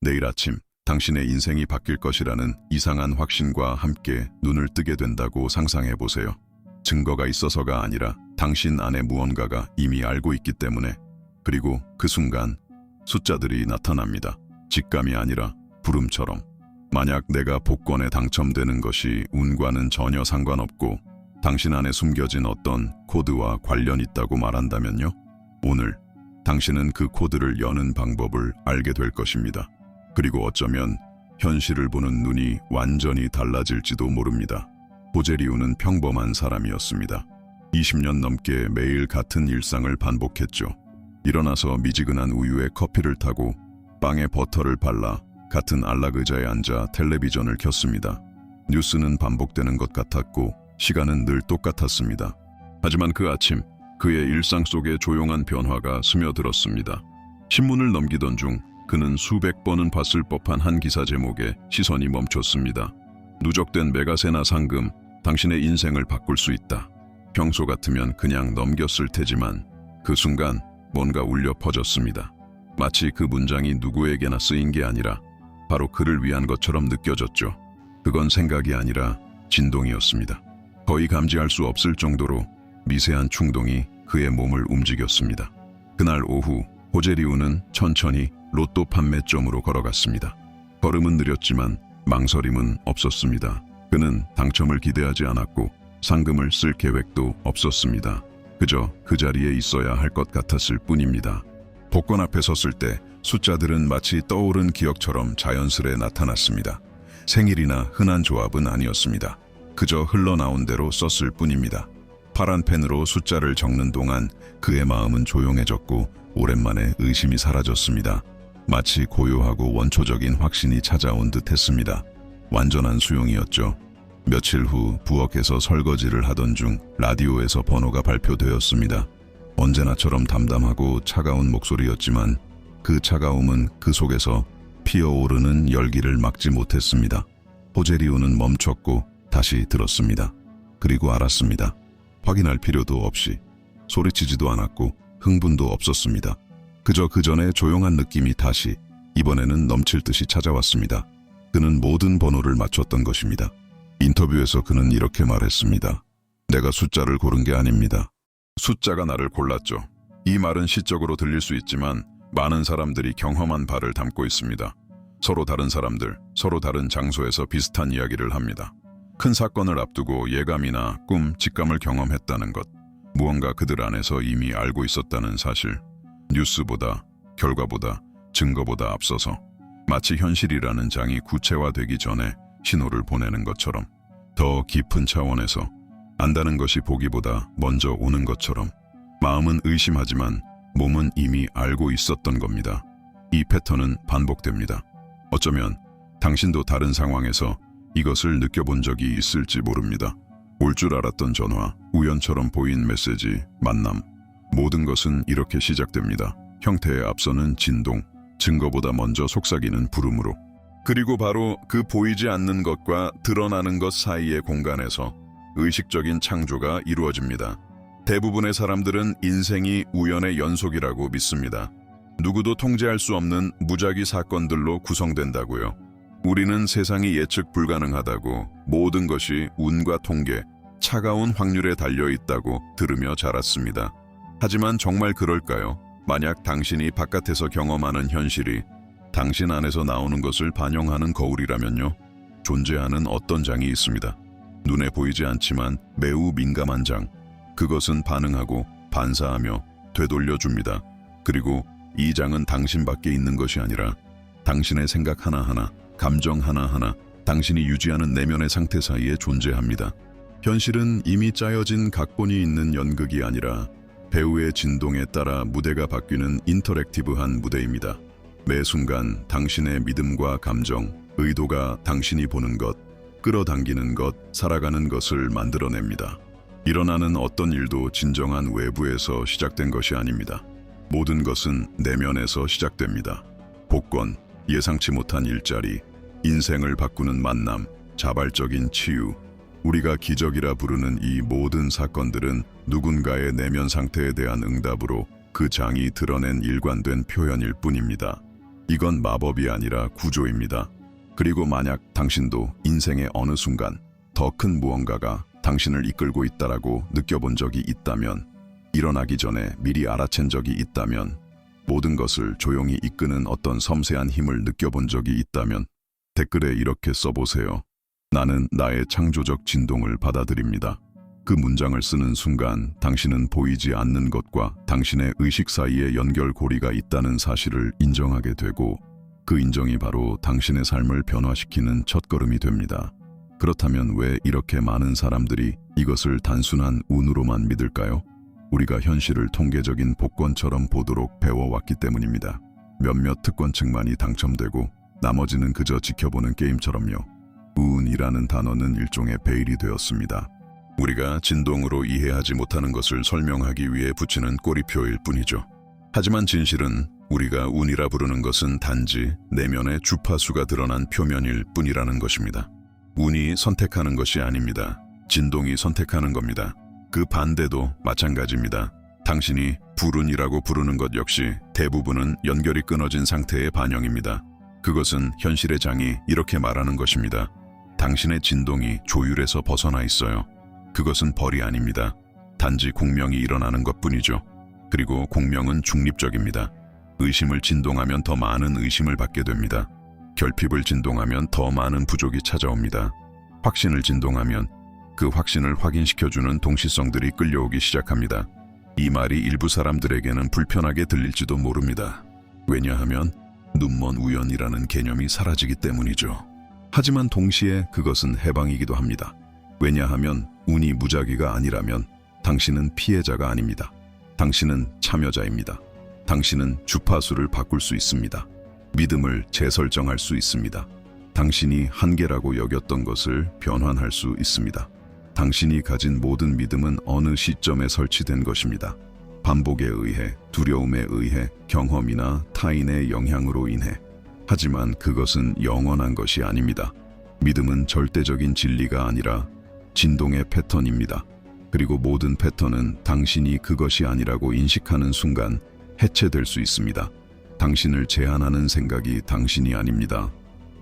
내일 아침 당신의 인생이 바뀔 것이라는 이상한 확신과 함께 눈을 뜨게 된다고 상상해 보세요. 증거가 있어서가 아니라 당신 안에 무언가가 이미 알고 있기 때문에. 그리고 그 순간 숫자들이 나타납니다. 직감이 아니라 부름처럼. 만약 내가 복권에 당첨되는 것이 운과는 전혀 상관없고 당신 안에 숨겨진 어떤 코드와 관련 있다고 말한다면요? 오늘 당신은 그 코드를 여는 방법을 알게 될 것입니다. 그리고 어쩌면 현실을 보는 눈이 완전히 달라질지도 모릅니다. 호제리우는 평범한 사람이었습니다. 20년 넘게 매일 같은 일상을 반복했죠. 일어나서 미지근한 우유에 커피를 타고 빵에 버터를 발라 같은 안락 의자에 앉아 텔레비전을 켰습니다. 뉴스는 반복되는 것 같았고 시간은 늘 똑같았습니다. 하지만 그 아침 그의 일상 속에 조용한 변화가 스며들었습니다. 신문을 넘기던 중 그는 수백 번은 봤을 법한 한 기사 제목에 시선이 멈췄습니다. 누적된 메가세나 상금, 당신의 인생을 바꿀 수 있다. 평소 같으면 그냥 넘겼을 테지만 그 순간 뭔가 울려 퍼졌습니다. 마치 그 문장이 누구에게나 쓰인 게 아니라 바로 그를 위한 것처럼 느껴졌죠. 그건 생각이 아니라 진동이었습니다. 거의 감지할 수 없을 정도로 미세한 충동이 그의 몸을 움직였습니다. 그날 오후 호제리우는 천천히 로또 판매점으로 걸어갔습니다. 걸음은 느렸지만 망설임은 없었습니다. 그는 당첨을 기대하지 않았고 상금을 쓸 계획도 없었습니다. 그저 그 자리에 있어야 할 것 같았을 뿐입니다. 복권 앞에 섰을 때 숫자들은 마치 떠오른 기억처럼 자연스레 나타났습니다. 생일이나 흔한 조합은 아니었습니다. 그저 흘러나온 대로 썼을 뿐입니다. 파란 펜으로 숫자를 적는 동안 그의 마음은 조용해졌고 오랜만에 의심이 사라졌습니다. 마치 고요하고 원초적인 확신이 찾아온 듯 했습니다. 완전한 수용이었죠. 며칠 후 부엌에서 설거지를 하던 중 라디오에서 번호가 발표되었습니다. 언제나처럼 담담하고 차가운 목소리였지만 그 차가움은 그 속에서 피어오르는 열기를 막지 못했습니다. 호제리우는 멈췄고 다시 들었습니다. 그리고 알았습니다. 확인할 필요도 없이, 소리치지도 않았고 흥분도 없었습니다. 그저 그 전에 조용한 느낌이 다시, 이번에는 넘칠 듯이 찾아왔습니다. 그는 모든 번호를 맞췄던 것입니다. 인터뷰에서 그는 이렇게 말했습니다. 내가 숫자를 고른 게 아닙니다. 숫자가 나를 골랐죠. 이 말은 시적으로 들릴 수 있지만 많은 사람들이 경험한 바를 담고 있습니다. 서로 다른 사람들, 서로 다른 장소에서 비슷한 이야기를 합니다. 큰 사건을 앞두고 예감이나 꿈, 직감을 경험했다는 것, 무언가 그들 안에서 이미 알고 있었다는 사실, 뉴스보다, 결과보다, 증거보다 앞서서 마치 현실이라는 장이 구체화되기 전에 신호를 보내는 것처럼, 더 깊은 차원에서 안다는 것이 보기보다 먼저 오는 것처럼 마음은 의심하지만 몸은 이미 알고 있었던 겁니다. 이 패턴은 반복됩니다. 어쩌면 당신도 다른 상황에서 이것을 느껴본 적이 있을지 모릅니다. 올 줄 알았던 전화, 우연처럼 보인 메시지, 만남, 모든 것은 이렇게 시작됩니다. 형태에 앞서는 진동, 증거보다 먼저 속삭이는 부름으로. 그리고 바로 그 보이지 않는 것과 드러나는 것 사이의 공간에서 의식적인 창조가 이루어집니다. 대부분의 사람들은 인생이 우연의 연속이라고 믿습니다. 누구도 통제할 수 없는 무작위 사건들로 구성된다고요. 우리는 세상이 예측 불가능하다고, 모든 것이 운과 통계, 차가운 확률에 달려있다고 들으며 자랐습니다. 하지만 정말 그럴까요? 만약 당신이 바깥에서 경험하는 현실이 당신 안에서 나오는 것을 반영하는 거울이라면요. 존재하는 어떤 장이 있습니다. 눈에 보이지 않지만 매우 민감한 장. 그것은 반응하고 반사하며 되돌려줍니다. 그리고 이 장은 당신밖에 있는 것이 아니라 당신의 생각 하나하나, 감정 하나하나, 당신이 유지하는 내면의 상태 사이에 존재합니다. 현실은 이미 짜여진 각본이 있는 연극이 아니라 배우의 진동에 따라 무대가 바뀌는 인터랙티브한 무대입니다. 매 순간 당신의 믿음과 감정, 의도가 당신이 보는 것, 끌어당기는 것, 살아가는 것을 만들어냅니다. 일어나는 어떤 일도 진정한 외부에서 시작된 것이 아닙니다. 모든 것은 내면에서 시작됩니다. 복권, 예상치 못한 일자리, 인생을 바꾸는 만남, 자발적인 치유. 우리가 기적이라 부르는 이 모든 사건들은 누군가의 내면 상태에 대한 응답으로 그 장이 드러낸 일관된 표현일 뿐입니다. 이건 마법이 아니라 구조입니다. 그리고 만약 당신도 인생의 어느 순간 더 큰 무언가가 당신을 이끌고 있다라고 느껴본 적이 있다면, 일어나기 전에 미리 알아챈 적이 있다면, 모든 것을 조용히 이끄는 어떤 섬세한 힘을 느껴본 적이 있다면 댓글에 이렇게 써보세요. 나는 나의 창조적 진동을 받아들입니다. 그 문장을 쓰는 순간 당신은 보이지 않는 것과 당신의 의식 사이에 연결고리가 있다는 사실을 인정하게 되고, 그 인정이 바로 당신의 삶을 변화시키는 첫걸음이 됩니다. 그렇다면 왜 이렇게 많은 사람들이 이것을 단순한 운으로만 믿을까요? 우리가 현실을 통계적인 복권처럼 보도록 배워왔기 때문입니다. 몇몇 특권층만이 당첨되고 나머지는 그저 지켜보는 게임처럼요. 운이라는 단어는 일종의 베일이 되었습니다. 우리가 진동으로 이해하지 못하는 것을 설명하기 위해 붙이는 꼬리표일 뿐이죠. 하지만 진실은 우리가 운이라 부르는 것은 단지 내면의 주파수가 드러난 표면일 뿐이라는 것입니다. 운이 선택하는 것이 아닙니다. 진동이 선택하는 겁니다. 그 반대도 마찬가지입니다. 당신이 불운이라고 부르는 것 역시 대부분은 연결이 끊어진 상태의 반영입니다. 그것은 현실의 장이 이렇게 말하는 것입니다. 당신의 진동이 조율에서 벗어나 있어요. 그것은 벌이 아닙니다. 단지 공명이 일어나는 것뿐이죠. 그리고 공명은 중립적입니다. 의심을 진동하면 더 많은 의심을 받게 됩니다. 결핍을 진동하면 더 많은 부족이 찾아옵니다. 확신을 진동하면 그 확신을 확인시켜주는 동시성들이 끌려오기 시작합니다. 이 말이 일부 사람들에게는 불편하게 들릴지도 모릅니다. 왜냐하면 눈먼 우연이라는 개념이 사라지기 때문이죠. 하지만 동시에 그것은 해방이기도 합니다. 왜냐하면 운이 무작위가 아니라면 당신은 피해자가 아닙니다. 당신은 참여자입니다. 당신은 주파수를 바꿀 수 있습니다. 믿음을 재설정할 수 있습니다. 당신이 한계라고 여겼던 것을 변환할 수 있습니다. 당신이 가진 모든 믿음은 어느 시점에 설치된 것입니다. 반복에 의해, 두려움에 의해, 경험이나 타인의 영향으로 인해. 하지만 그것은 영원한 것이 아닙니다. 믿음은 절대적인 진리가 아니라 진동의 패턴입니다. 그리고 모든 패턴은 당신이 그것이 아니라고 인식하는 순간 해체될 수 있습니다. 당신을 제한하는 생각이 당신이 아닙니다.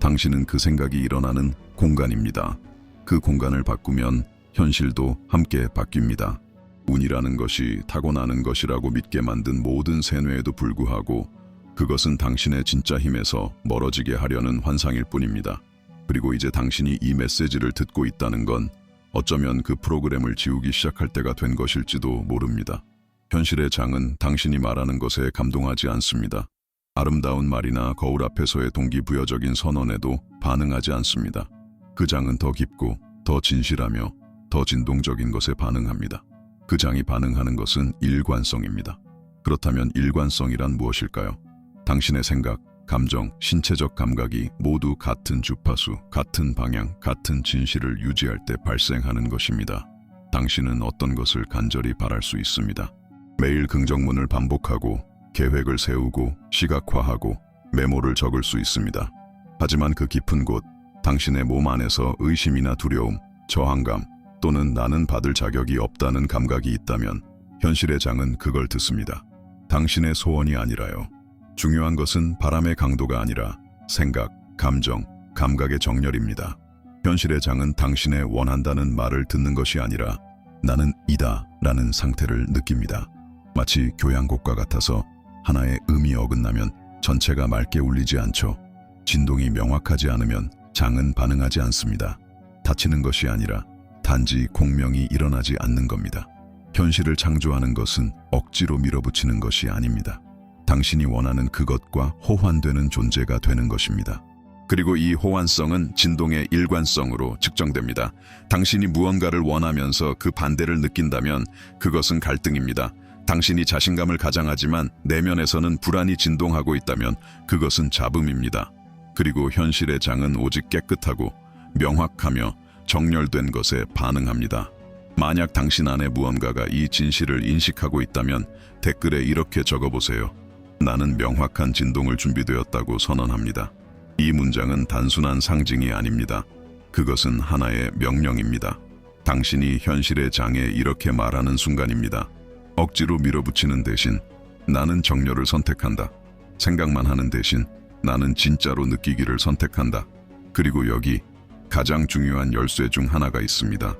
당신은 그 생각이 일어나는 공간입니다. 그 공간을 바꾸면 현실도 함께 바뀝니다. 운이라는 것이 타고나는 것이라고 믿게 만든 모든 세뇌에도 불구하고 그것은 당신의 진짜 힘에서 멀어지게 하려는 환상일 뿐입니다. 그리고 이제 당신이 이 메시지를 듣고 있다는 건 어쩌면 그 프로그램을 지우기 시작할 때가 된 것일지도 모릅니다. 현실의 장은 당신이 말하는 것에 감동하지 않습니다. 아름다운 말이나 거울 앞에서의 동기부여적인 선언에도 반응하지 않습니다. 그 장은 더 깊고 더 진실하며 더 진동적인 것에 반응합니다. 그 장이 반응하는 것은 일관성입니다. 그렇다면 일관성이란 무엇일까요? 당신의 생각, 감정, 신체적 감각이 모두 같은 주파수, 같은 방향, 같은 진실을 유지할 때 발생하는 것입니다. 당신은 어떤 것을 간절히 바랄 수 있습니다. 매일 긍정문을 반복하고 계획을 세우고 시각화하고 메모를 적을 수 있습니다. 하지만 그 깊은 곳, 당신의 몸 안에서 의심이나 두려움, 저항감 또는 나는 받을 자격이 없다는 감각이 있다면 현실의 장은 그걸 듣습니다. 당신의 소원이 아니라요. 중요한 것은 바람의 강도가 아니라 생각, 감정, 감각의 정렬입니다. 현실의 장은 당신의 원한다는 말을 듣는 것이 아니라 나는 이다 라는 상태를 느낍니다. 마치 교향곡과 같아서 하나의 음이 어긋나면 전체가 맑게 울리지 않죠. 진동이 명확하지 않으면 장은 반응하지 않습니다. 다치는 것이 아니라 단지 공명이 일어나지 않는 겁니다. 현실을 창조하는 것은 억지로 밀어붙이는 것이 아닙니다. 당신이 원하는 그것과 호환되는 존재가 되는 것입니다. 그리고 이 호환성은 진동의 일관성으로 측정됩니다. 당신이 무언가를 원하면서 그 반대를 느낀다면 그것은 갈등입니다. 당신이 자신감을 가장하지만 내면에서는 불안이 진동하고 있다면 그것은 잡음입니다. 그리고 현실의 장은 오직 깨끗하고 명확하며 정렬된 것에 반응합니다. 만약 당신 안에 무언가가 이 진실을 인식하고 있다면 댓글에 이렇게 적어보세요. 나는 명확한 진동을 준비되었다고 선언합니다. 이 문장은 단순한 상징이 아닙니다. 그것은 하나의 명령입니다. 당신이 현실의 장에 이렇게 말하는 순간입니다. 억지로 밀어붙이는 대신 나는 정렬을 선택한다. 생각만 하는 대신 나는 진짜로 느끼기를 선택한다. 그리고 여기 가장 중요한 열쇠 중 하나가 있습니다.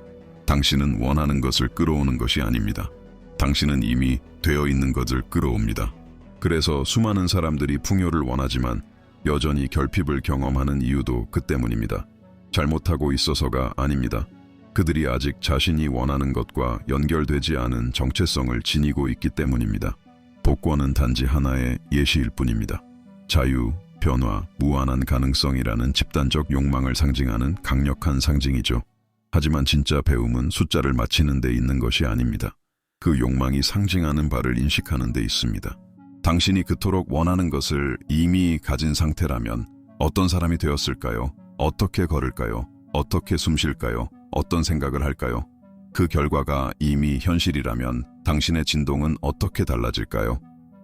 당신은 원하는 것을 끌어오는 것이 아닙니다. 당신은 이미 되어 있는 것을 끌어옵니다. 그래서 수많은 사람들이 풍요를 원하지만 여전히 결핍을 경험하는 이유도 그 때문입니다. 잘못하고 있어서가 아닙니다. 그들이 아직 자신이 원하는 것과 연결되지 않은 정체성을 지니고 있기 때문입니다. 복권은 단지 하나의 예시일 뿐입니다. 자유, 변화, 무한한 가능성이라는 집단적 욕망을 상징하는 강력한 상징이죠. 하지만 진짜 배움은 숫자를 맞히는 데 있는 것이 아닙니다. 그 욕망이 상징하는 바를 인식하는 데 있습니다. 당신이 그토록 원하는 것을 이미 가진 상태라면 어떤 사람이 되었을까요? 어떻게 걸을까요? 어떻게 숨쉴까요? 어떤 생각을 할까요? 그 결과가 이미 현실이라면 당신의 진동은 어떻게 달라질까요?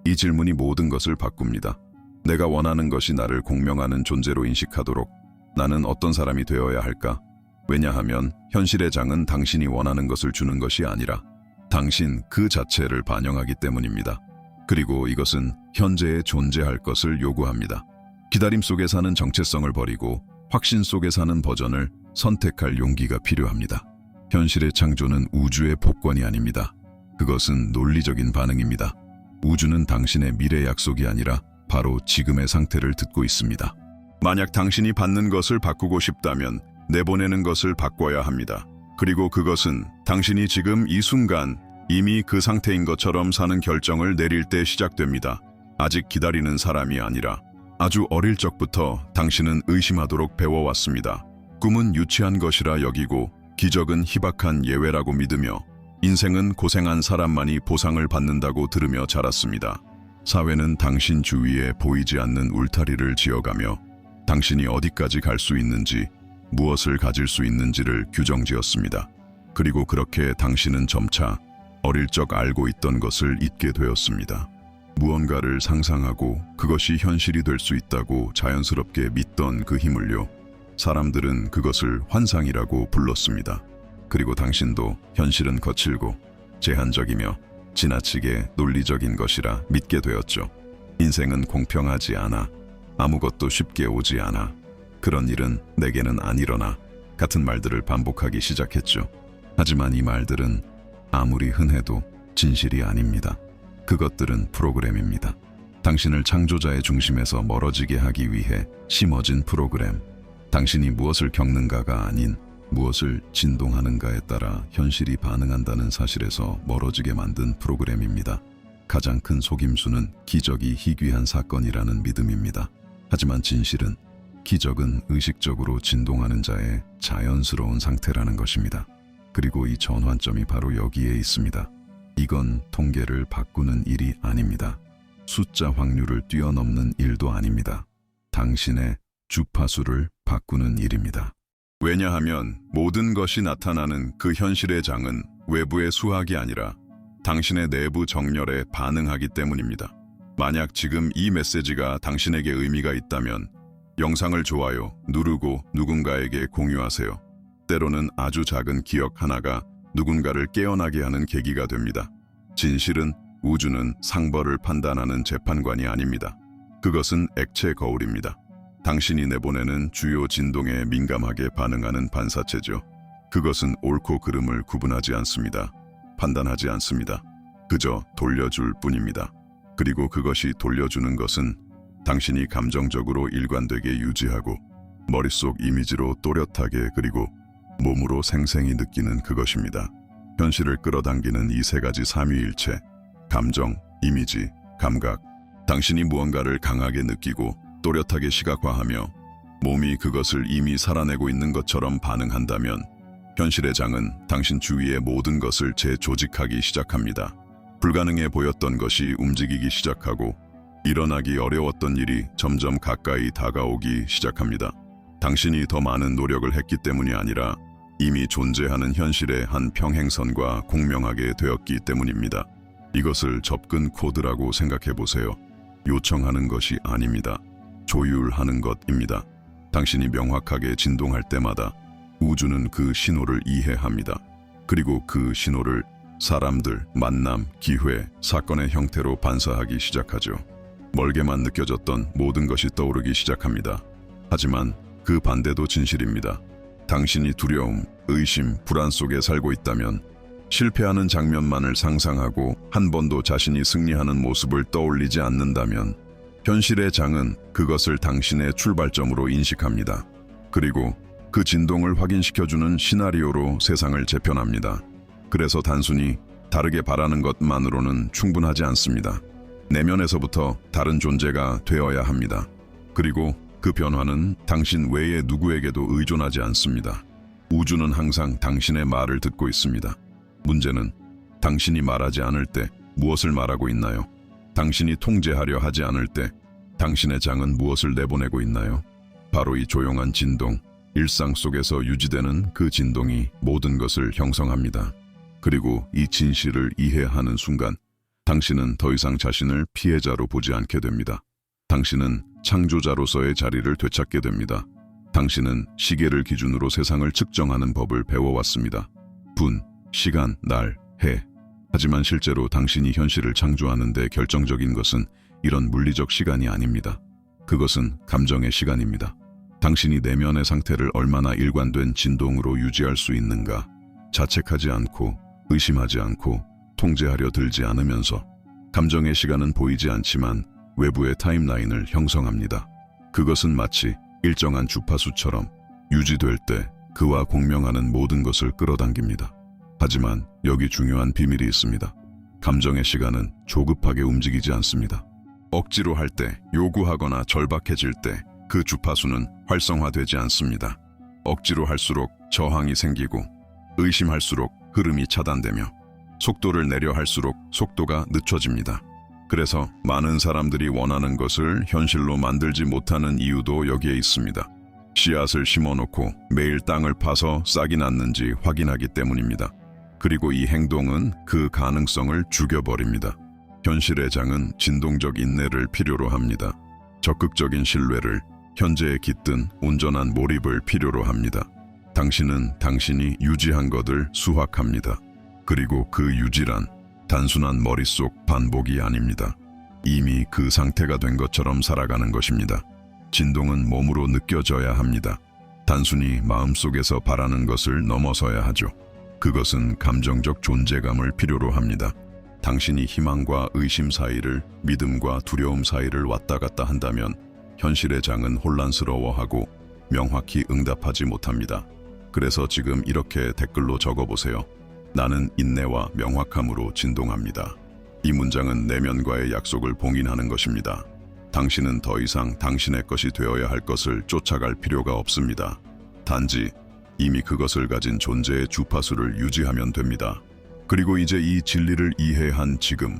이 질문이 모든 것을 바꿉니다. 내가 원하는 것이 나를 공명하는 존재로 인식하도록 나는 어떤 사람이 되어야 할까? 왜냐하면 현실의 장은 당신이 원하는 것을 주는 것이 아니라 당신 그 자체를 반영하기 때문입니다. 그리고 이것은 현재에 존재할 것을 요구합니다. 기다림 속에 사는 정체성을 버리고 확신 속에 사는 버전을 선택할 용기가 필요합니다. 현실의 창조는 우주의 복권이 아닙니다. 그것은 논리적인 반응입니다. 우주는 당신의 미래 약속이 아니라 바로 지금의 상태를 듣고 있습니다. 만약 당신이 받는 것을 바꾸고 싶다면 내보내는 것을 바꿔야 합니다. 그리고 그것은 당신이 지금 이 순간 이미 그 상태인 것처럼 사는 결정을 내릴 때 시작됩니다. 아직 기다리는 사람이 아니라 아주 어릴 적부터 당신은 의심하도록 배워왔습니다. 꿈은 유치한 것이라 여기고 기적은 희박한 예외라고 믿으며 인생은 고생한 사람만이 보상을 받는다고 들으며 자랐습니다. 사회는 당신 주위에 보이지 않는 울타리를 지어가며 당신이 어디까지 갈 수 있는지, 무엇을 가질 수 있는지를 규정지었습니다. 그리고 그렇게 당신은 점차 어릴 적 알고 있던 것을 잊게 되었습니다. 무언가를 상상하고 그것이 현실이 될 수 있다고 자연스럽게 믿던 그 힘을요. 사람들은 그것을 환상이라고 불렀습니다. 그리고 당신도 현실은 거칠고 제한적이며 지나치게 논리적인 것이라 믿게 되었죠. 인생은 공평하지 않아. 아무것도 쉽게 오지 않아. 그런 일은 내게는 안 일어나. 같은 말들을 반복하기 시작했죠. 하지만 이 말들은 아무리 흔해도 진실이 아닙니다. 그것들은 프로그램입니다. 당신을 창조자의 중심에서 멀어지게 하기 위해 심어진 프로그램. 당신이 무엇을 겪는가가 아닌 무엇을 진동하는가에 따라 현실이 반응한다는 사실에서 멀어지게 만든 프로그램입니다. 가장 큰 속임수는 기적이 희귀한 사건이라는 믿음입니다. 하지만 진실은 기적은 의식적으로 진동하는 자의 자연스러운 상태라는 것입니다. 그리고 이 전환점이 바로 여기에 있습니다. 이건 통계를 바꾸는 일이 아닙니다. 숫자 확률을 뛰어넘는 일도 아닙니다. 당신의 주파수를 바꾸는 일입니다. 왜냐하면 모든 것이 나타나는 그 현실의 장은 외부의 수학이 아니라 당신의 내부 정열에 반응하기 때문입니다. 만약 지금 이 메시지가 당신에게 의미가 있다면 영상을 좋아요 누르고 누군가에게 공유하세요. 때로는 아주 작은 기억 하나가 누군가를 깨어나게 하는 계기가 됩니다. 진실은 우주는 상벌을 판단하는 재판관이 아닙니다. 그것은 액체 거울입니다. 당신이 내보내는 주요 진동에 민감하게 반응하는 반사체죠. 그것은 옳고 그름을 구분하지 않습니다. 판단하지 않습니다. 그저 돌려줄 뿐입니다. 그리고 그것이 돌려주는 것은 당신이 감정적으로 일관되게 유지하고 머릿속 이미지로 또렷하게 그리고 몸으로 생생히 느끼는 그것입니다. 현실을 끌어당기는 이 세 가지 삼위일체, 감정, 이미지, 감각. 당신이 무언가를 강하게 느끼고 또렷하게 시각화하며 몸이 그것을 이미 살아내고 있는 것처럼 반응한다면 현실의 장은 당신 주위의 모든 것을 재조직하기 시작합니다. 불가능해 보였던 것이 움직이기 시작하고 일어나기 어려웠던 일이 점점 가까이 다가오기 시작합니다. 당신이 더 많은 노력을 했기 때문이 아니라 이미 존재하는 현실의 한 평행선과 공명하게 되었기 때문입니다. 이것을 접근 코드라고 생각해 보세요. 요청하는 것이 아닙니다. 조율하는 것입니다. 당신이 명확하게 진동할 때마다 우주는 그 신호를 이해합니다. 그리고 그 신호를 사람들, 만남, 기회, 사건의 형태로 반사하기 시작하죠. 멀게만 느껴졌던 모든 것이 떠오르기 시작합니다. 하지만 그 반대도 진실입니다. 당신이 두려움, 의심, 불안 속에 살고 있다면 실패하는 장면만을 상상하고 한 번도 자신이 승리하는 모습을 떠올리지 않는다면 현실의 장은 그것을 당신의 출발점으로 인식합니다. 그리고 그 진동을 확인시켜주는 시나리오로 세상을 재편합니다. 그래서 단순히 다르게 바라는 것만으로는 충분하지 않습니다. 내면에서부터 다른 존재가 되어야 합니다. 그리고 그 변화는 당신 외의 누구에게도 의존하지 않습니다. 우주는 항상 당신의 말을 듣고 있습니다. 문제는 당신이 말하지 않을 때 무엇을 말하고 있나요? 당신이 통제하려 하지 않을 때 당신의 장은 무엇을 내보내고 있나요? 바로 이 조용한 진동, 일상 속에서 유지되는 그 진동이 모든 것을 형성합니다. 그리고 이 진실을 이해하는 순간 당신은 더 이상 자신을 피해자로 보지 않게 됩니다. 당신은 창조자로서의 자리를 되찾게 됩니다. 당신은 시계를 기준으로 세상을 측정하는 법을 배워왔습니다. 분, 시간, 날, 해. 하지만 실제로 당신이 현실을 창조하는 데 결정적인 것은 이런 물리적 시간이 아닙니다. 그것은 감정의 시간입니다. 당신이 내면의 상태를 얼마나 일관된 진동으로 유지할 수 있는가, 자책하지 않고 의심하지 않고 통제하려 들지 않으면서 감정의 시간은 보이지 않지만 외부의 타임라인을 형성합니다. 그것은 마치 일정한 주파수처럼 유지될 때 그와 공명하는 모든 것을 끌어당깁니다. 하지만 여기 중요한 비밀이 있습니다. 감정의 시간은 조급하게 움직이지 않습니다. 억지로 할 때, 요구하거나 절박해질 때 그 주파수는 활성화되지 않습니다. 억지로 할수록 저항이 생기고 의심할수록 흐름이 차단되며 속도를 내려 할수록 속도가 늦춰집니다. 그래서 많은 사람들이 원하는 것을 현실로 만들지 못하는 이유도 여기에 있습니다. 씨앗을 심어놓고 매일 땅을 파서 싹이 났는지 확인하기 때문입니다. 그리고 이 행동은 그 가능성을 죽여버립니다. 현실의 장은 진동적 인내를 필요로 합니다. 적극적인 신뢰를, 현재에 깃든 온전한 몰입을 필요로 합니다. 당신은 당신이 유지한 것을 수확합니다. 그리고 그 유지란 단순한 머릿속 반복이 아닙니다. 이미 그 상태가 된 것처럼 살아가는 것입니다. 진동은 몸으로 느껴져야 합니다. 단순히 마음속에서 바라는 것을 넘어서야 하죠. 그것은 감정적 존재감을 필요로 합니다. 당신이 희망과 의심 사이를, 믿음과 두려움 사이를 왔다 갔다 한다면 현실의 장은 혼란스러워하고 명확히 응답하지 못합니다. 그래서 지금 이렇게 댓글로 적어보세요. 나는 인내와 명확함으로 진동합니다. 이 문장은 내면과의 약속을 봉인하는 것입니다. 당신은 더 이상 당신의 것이 되어야 할 것을 쫓아갈 필요가 없습니다. 단지 이미 그것을 가진 존재의 주파수를 유지하면 됩니다. 그리고 이제 이 진리를 이해한 지금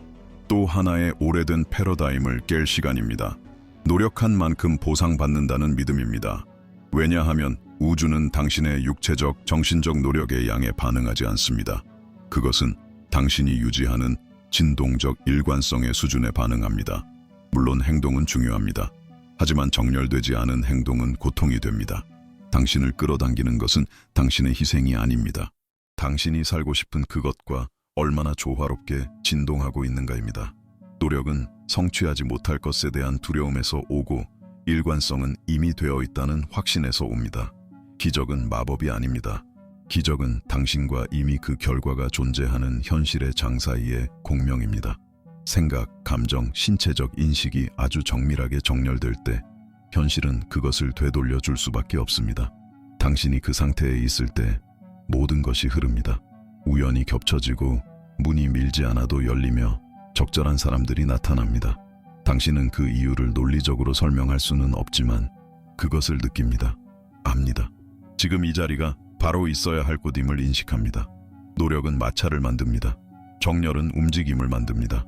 또 하나의 오래된 패러다임을 깰 시간입니다. 노력한 만큼 보상받는다는 믿음입니다. 왜냐하면 우주는 당신의 육체적, 정신적 노력의 양에 반응하지 않습니다. 그것은 당신이 유지하는 진동적 일관성의 수준에 반응합니다. 물론 행동은 중요합니다. 하지만 정렬되지 않은 행동은 고통이 됩니다. 당신을 끌어당기는 것은 당신의 희생이 아닙니다. 당신이 살고 싶은 그것과 얼마나 조화롭게 진동하고 있는가입니다. 노력은 성취하지 못할 것에 대한 두려움에서 오고 일관성은 이미 되어 있다는 확신에서 옵니다. 기적은 마법이 아닙니다. 기적은 당신과 이미 그 결과가 존재하는 현실의 장 사이의 공명입니다. 생각, 감정, 신체적 인식이 아주 정밀하게 정렬될 때 현실은 그것을 되돌려 줄 수밖에 없습니다. 당신이 그 상태에 있을 때 모든 것이 흐릅니다. 우연히 겹쳐지고 문이 밀지 않아도 열리며 적절한 사람들이 나타납니다. 당신은 그 이유를 논리적으로 설명할 수는 없지만 그것을 느낍니다. 압니다. 지금 이 자리가 바로 있어야 할 곳임을 인식합니다. 노력은 마찰을 만듭니다. 정렬은 움직임을 만듭니다.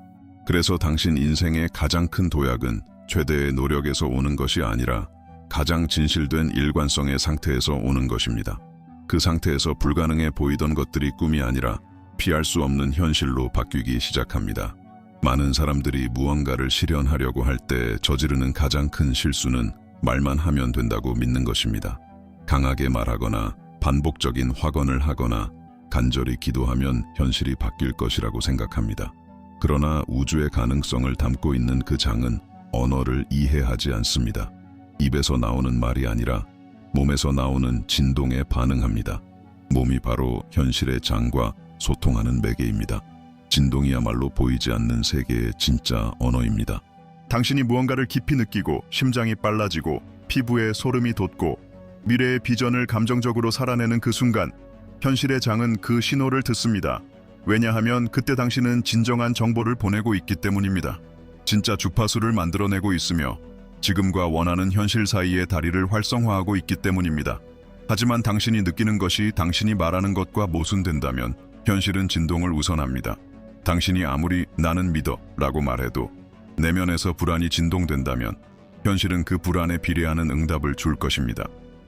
그래서 당신 인생의 가장 큰 도약은 최대의 노력에서 오는 것이 아니라 가장 진실된 일관성의 상태에서 오는 것입니다. 그 상태에서 불가능해 보이던 것들이 꿈이 아니라 피할 수 없는 현실로 바뀌기 시작합니다. 많은 사람들이 무언가를 실현하려고 할 때 저지르는 가장 큰 실수는 말만 하면 된다고 믿는 것입니다. 강하게 말하거나 반복적인 확언을 하거나 간절히 기도하면 현실이 바뀔 것이라고 생각합니다. 그러나 우주의 가능성을 담고 있는 그 장은 언어를 이해하지 않습니다. 입에서 나오는 말이 아니라 몸에서 나오는 진동에 반응합니다. 몸이 바로 현실의 장과 소통하는 매개입니다. 진동이야말로 보이지 않는 세계의 진짜 언어입니다. 당신이 무언가를 깊이 느끼고 심장이 빨라지고 피부에 소름이 돋고 미래의 비전을 감정적으로 살아내는 그 순간 현실의 장은 그 신호를 듣습니다. 왜냐하면 그때 당신은 진정한 정보를 보내고 있기 때문입니다. 진짜 주파수를 만들어내고 있으며 지금과 원하는 현실 사이의 다리를 활성화하고 있기 때문입니다. 하지만 당신이 느끼는 것이 당신이 말하는 것과 모순된다면 현실은 진동을 우선합니다. 당신이 아무리 나는 믿어 라고 말해도 내면에서 불안이 진동된다면 현실은 그 불안에 비례하는 응답을 줄 것입니다.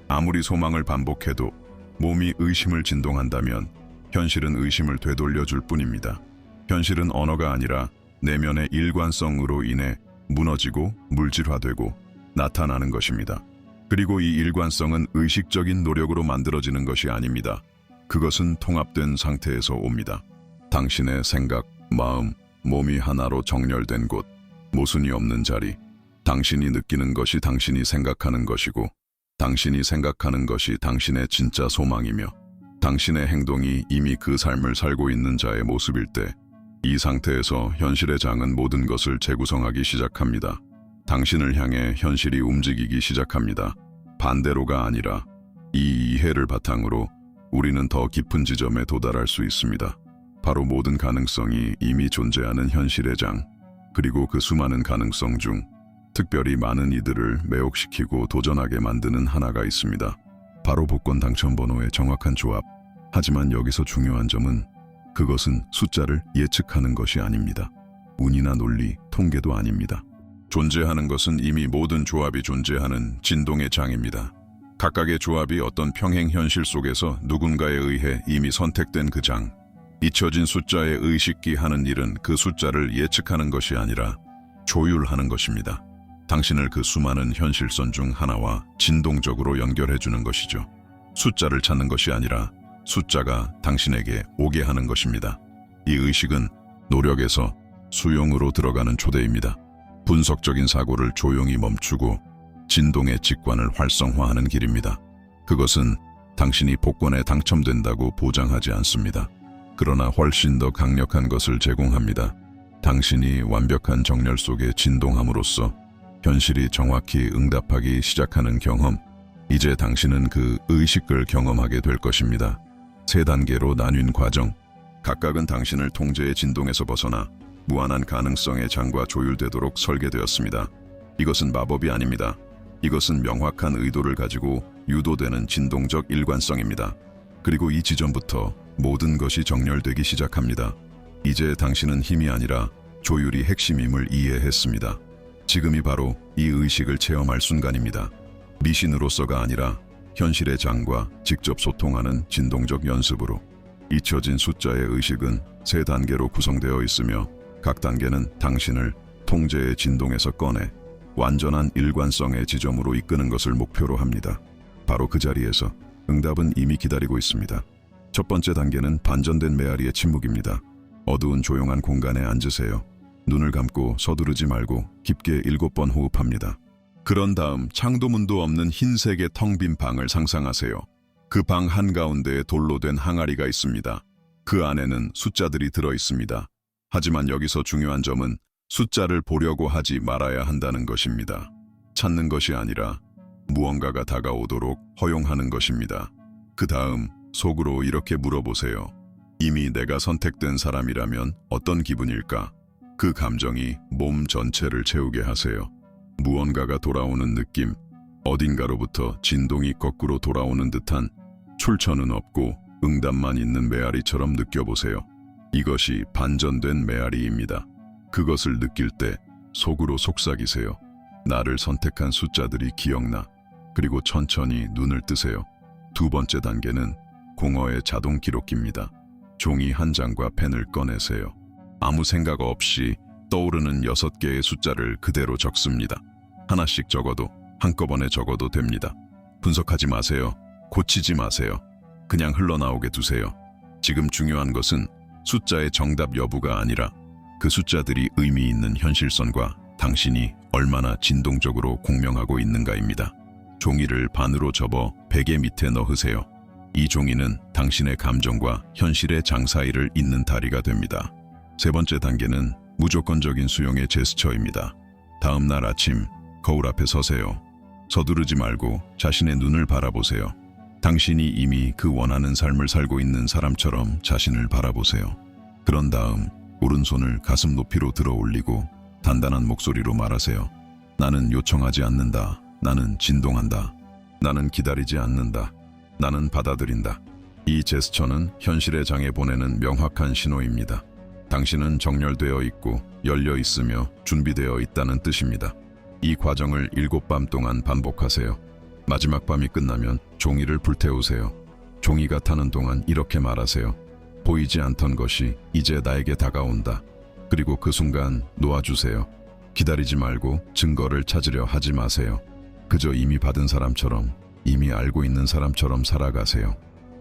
아무리 소망을 반복해도 몸이 의심을 진동한다면 현실은 의심을 되돌려줄 뿐입니다. 현실은 언어가 아니라 내면의 일관성으로 인해 무너지고 물질화되고 나타나는 것입니다. 그리고 이 일관성은 의식적인 노력으로 만들어지는 것이 아닙니다. 그것은 통합된 상태에서 옵니다. 당신의 생각, 마음, 몸이 하나로 정렬된 곳, 모순이 없는 자리, 당신이 느끼는 것이 당신이 생각하는 것이고 당신이 생각하는 것이 당신의 진짜 소망이며 당신의 행동이 이미 그 삶을 살고 있는 자의 모습일 때 이 상태에서 현실의 장은 모든 것을 재구성하기 시작합니다. 당신을 향해 현실이 움직이기 시작합니다. 반대로가 아니라 이 이해를 바탕으로 우리는 더 깊은 지점에 도달할 수 있습니다. 바로 모든 가능성이 이미 존재하는 현실의 장, 그리고 그 수많은 가능성 중 특별히 많은 이들을 매혹시키고 도전하게 만드는 하나가 있습니다. 바로 복권 당첨 번호의 정확한 조합. 하지만 여기서 중요한 점은 그것은 숫자를 예측하는 것이 아닙니다. 운이나 논리, 통계도 아닙니다. 존재하는 것은 이미 모든 조합이 존재하는 진동의 장입니다. 각각의 조합이 어떤 평행 현실 속에서 누군가에 의해 이미 선택된 그 장. 잊혀진 숫자에 의식기 하는 일은 그 숫자를 예측하는 것이 아니라 조율하는 것입니다. 당신을 그 수많은 현실선 중 하나와 진동적으로 연결해주는 것이죠. 숫자를 찾는 것이 아니라 숫자가 당신에게 오게 하는 것입니다. 이 의식은 노력에서 수용으로 들어가는 초대입니다. 분석적인 사고를 조용히 멈추고 진동의 직관을 활성화하는 길입니다. 그것은 당신이 복권에 당첨된다고 보장하지 않습니다. 그러나 훨씬 더 강력한 것을 제공합니다. 당신이 완벽한 정렬 속에 진동함으로써 현실이 정확히 응답하기 시작하는 경험. 이제 당신은 그 의식을 경험하게 될 것입니다. 세 단계로 나뉜 과정. 각각은 당신을 통제의 진동에서 벗어나 무한한 가능성의 장과 조율되도록 설계되었습니다. 이것은 마법이 아닙니다. 이것은 명확한 의도를 가지고 유도되는 진동적 일관성입니다. 그리고 이 지점부터 모든 것이 정렬되기 시작합니다. 이제 당신은 힘이 아니라 조율이 핵심임을 이해했습니다. 지금이 바로 이 의식을 체험할 순간입니다. 미신으로서가 아니라 현실의 장과 직접 소통하는 진동적 연습으로. 잊혀진 숫자의 의식은 세 단계로 구성되어 있으며 각 단계는 당신을 통제의 진동에서 꺼내 완전한 일관성의 지점으로 이끄는 것을 목표로 합니다. 바로 그 자리에서 응답은 이미 기다리고 있습니다. 첫 번째 단계는 반전된 메아리의 침묵입니다. 어두운 조용한 공간에 앉으세요. 눈을 감고 서두르지 말고 깊게 7번 호흡합니다. 그런 다음 창도문도 없는 흰색의 텅 빈 방을 상상하세요. 그 방 한가운데에 돌로 된 항아리가 있습니다. 그 안에는 숫자들이 들어 있습니다. 하지만 여기서 중요한 점은 숫자를 보려고 하지 말아야 한다는 것입니다. 찾는 것이 아니라 무언가가 다가오도록 허용하는 것입니다. 그 다음 속으로 이렇게 물어보세요. 이미 내가 선택된 사람이라면 어떤 기분일까? 그 감정이 몸 전체를 채우게 하세요. 무언가가 돌아오는 느낌, 어딘가로부터 진동이 거꾸로 돌아오는 듯한 출처는 없고 응답만 있는 메아리처럼 느껴보세요. 이것이 반전된 메아리입니다. 그것을 느낄 때 속으로 속삭이세요. 나를 선택한 숫자들이 기억나. 그리고 천천히 눈을 뜨세요. 두 번째 단계는 공허의 자동 기록기입니다. 종이 한 장과 펜을 꺼내세요. 아무 생각 없이 떠오르는 6개의 숫자를 그대로 적습니다. 하나씩 적어도 한꺼번에 적어도 됩니다. 분석하지 마세요. 고치지 마세요. 그냥 흘러나오게 두세요. 지금 중요한 것은 숫자의 정답 여부가 아니라 그 숫자들이 의미 있는 현실선과 당신이 얼마나 진동적으로 공명하고 있는가입니다. 종이를 반으로 접어 베개 밑에 넣으세요. 이 종이는 당신의 감정과 현실의 장 사이를 잇는 다리가 됩니다. 세 번째 단계는 무조건적인 수용의 제스처입니다. 다음 날 아침 거울 앞에 서세요. 서두르지 말고 자신의 눈을 바라보세요. 당신이 이미 그 원하는 삶을 살고 있는 사람처럼 자신을 바라보세요. 그런 다음 오른손을 가슴 높이로 들어 올리고 단단한 목소리로 말하세요. 나는 요청하지 않는다. 나는 진동한다. 나는 기다리지 않는다. 나는 받아들인다. 이 제스처는 현실의 장에 보내는 명확한 신호입니다. 당신은 정렬되어 있고 열려 있으며 준비되어 있다는 뜻입니다. 이 과정을 7밤 동안 반복하세요. 마지막 밤이 끝나면 종이를 불태우세요. 종이가 타는 동안 이렇게 말하세요. 보이지 않던 것이 이제 나에게 다가온다. 그리고 그 순간 놓아주세요. 기다리지 말고 증거를 찾으려 하지 마세요. 그저 이미 받은 사람처럼, 이미 알고 있는 사람처럼 살아가세요.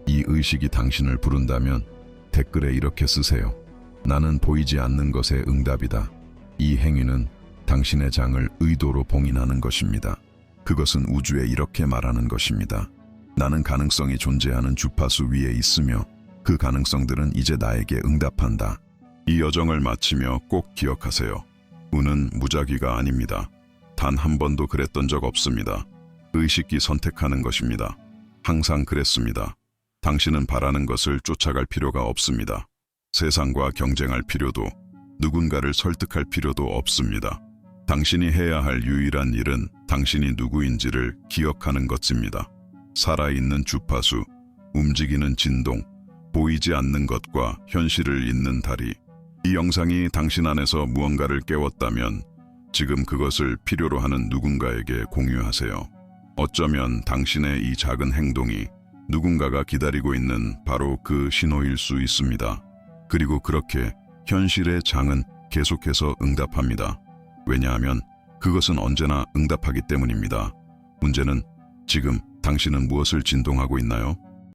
이 의식이 당신을 부른다면 댓글에 이렇게 쓰세요. 나는 보이지 않는 것의 응답이다. 이 행위는 당신의 장을 의도로 봉인하는 것입니다. 그것은 우주에 이렇게 말하는 것입니다. 나는 가능성이 존재하는 주파수 위에 있으며 그 가능성들은 이제 나에게 응답한다. 이 여정을 마치며 꼭 기억하세요. 운은 무작위가 아닙니다. 단 한 번도 그랬던 적 없습니다. 의식이 선택하는 것입니다. 항상 그랬습니다. 당신은 바라는 것을 쫓아갈 필요가 없습니다. 세상과 경쟁할 필요도, 누군가를 설득할 필요도 없습니다. 당신이 해야 할 유일한 일은 당신이 누구인지를 기억하는 것입니다. 살아있는 주파수, 움직이는 진동, 보이지 않는 것과 현실을 잇는 다리. 이 영상이 당신 안에서 무언가를 깨웠다면 지금 그것을 필요로 하는 누군가에게 공유하세요. 어쩌면 당신의 이 작은 행동이 누군가가 기다리고 있는 바로 그 신호일 수 있습니다. 그리고 그렇게 현실의 장은 계속해서 응답합니다. 왜냐하면 그것은 언제나 응답하기 때문입니다. 문제는 지금 당신은 무엇을 진동하고 있나요?